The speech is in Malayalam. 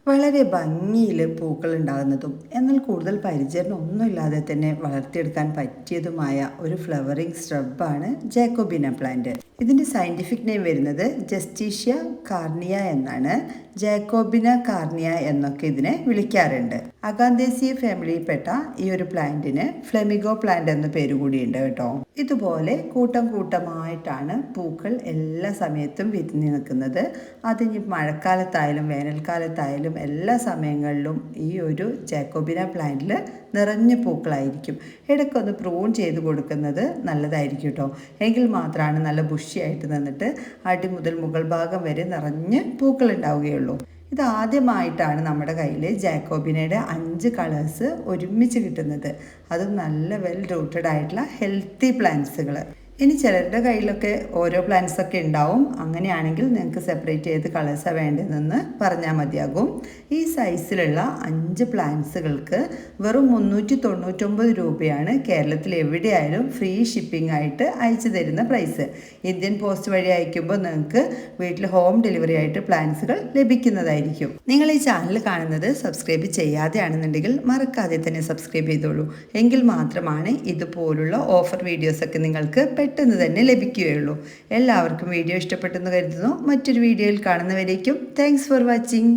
വളരെ ഭംഗിയിൽ പൂക്കൾ ഉണ്ടാകുന്നതും എന്നാൽ കൂടുതൽ പരിചരണം ഒന്നുമില്ലാതെ തന്നെ വളർത്തിയെടുക്കാൻ പറ്റിയതുമായ ഒരു ഫ്ലവറിംഗ് സ്ട്രബാണ് ജാക്കോബിന പ്ലാന്റ്. ഇതിൻ്റെ സയൻറ്റിഫിക് നെയിം വരുന്നത് ജസ്റ്റീഷ്യ കാർണിയ എന്നാണ്. ജാക്കോബിന കാർണിയ എന്നൊക്കെ ഇതിനെ വിളിക്കാറുണ്ട്. അഗാന്തേസിയ ഫാമിലിയിൽപ്പെട്ട ഈ ഒരു പ്ലാന്റിന് ഫ്ലെമിഗോ പ്ലാന്റ് എന്ന പേര് കൂടിയുണ്ട് കേട്ടോ. ഇതുപോലെ കൂട്ടം കൂട്ടമായിട്ടാണ് പൂക്കൾ എല്ലാ സമയത്തും വിരിഞ്ഞു നിൽക്കുന്നത്. അതിന് മഴക്കാലത്തായാലും വേനൽക്കാലത്തായാലും എല്ലാ സമയങ്ങളിലും ഈ ഒരു ജാക്കോബിന പ്ലാന്റിൽ നിറഞ്ഞ പൂക്കളായിരിക്കും. ഇടയ്ക്കൊന്ന് പ്രൂൺ ചെയ്ത് കൊടുക്കുന്നത് നല്ലതായിരിക്കും കേട്ടോ. എങ്കിൽ മാത്രമാണ് നല്ല ബുഷിയായിട്ട് നിന്നിട്ട് അടി മുതൽ മുകൾ ഭാഗം വരെ നിറഞ്ഞ് പൂക്കൾ ഉണ്ടാവുകയുള്ളൂ. ഇതാദ്യമായിട്ടാണ് നമ്മുടെ കയ്യിൽ ജാക്കോബിനയുടെ 5 കളേഴ്സ് ഒരുമിച്ച് കിട്ടുന്നത്. അതും നല്ല വെൽ റൂട്ടഡ് ആയിട്ടുള്ള ഹെൽത്തി പ്ലാന്റ്സുകൾ. ഇനി ചിലരുടെ കയ്യിലൊക്കെ ഓരോ പ്ലാന്റ്സൊക്കെ ഉണ്ടാവും. അങ്ങനെയാണെങ്കിൽ നിങ്ങൾക്ക് സെപ്പറേറ്റ് ചെയ്ത് കളേഴ്സാണ് വേണ്ടതെന്ന് പറഞ്ഞാൽ മതിയാകും. ഈ സൈസിലുള്ള 5 പ്ലാന്റ്സുകൾക്ക് വെറും 399 രൂപയാണ് കേരളത്തിൽ എവിടെയായാലും ഫ്രീ ഷിപ്പിംഗ് ആയിട്ട് അയച്ചു തരുന്ന പ്രൈസ്. ഇന്ത്യൻ പോസ്റ്റ് വഴി അയക്കുമ്പോൾ നിങ്ങൾക്ക് വീട്ടിൽ ഹോം ഡെലിവറി ആയിട്ട് പ്ലാന്റ്സുകൾ ലഭിക്കുന്നതായിരിക്കും. നിങ്ങൾ ഈ ചാനൽ കാണുന്നത് സബ്സ്ക്രൈബ് ചെയ്യാതെയാണെന്നുണ്ടെങ്കിൽ മറക്കാതെ തന്നെ സബ്സ്ക്രൈബ് ചെയ്തോളൂ. എങ്കിൽ മാത്രമാണ് ഇതുപോലുള്ള ഓഫർ വീഡിയോസൊക്കെ നിങ്ങൾക്ക് പെട്ടെന്ന് തന്നെ ലഭിക്കുകയുള്ളൂ. എല്ലാവർക്കും വീഡിയോ ഇഷ്ടപ്പെട്ടെന്ന് കരുതുന്നു. മറ്റൊരു വീഡിയോയിൽ കാണുന്നവരേക്കും താങ്ക്സ് ഫോർ വാച്ചിങ്.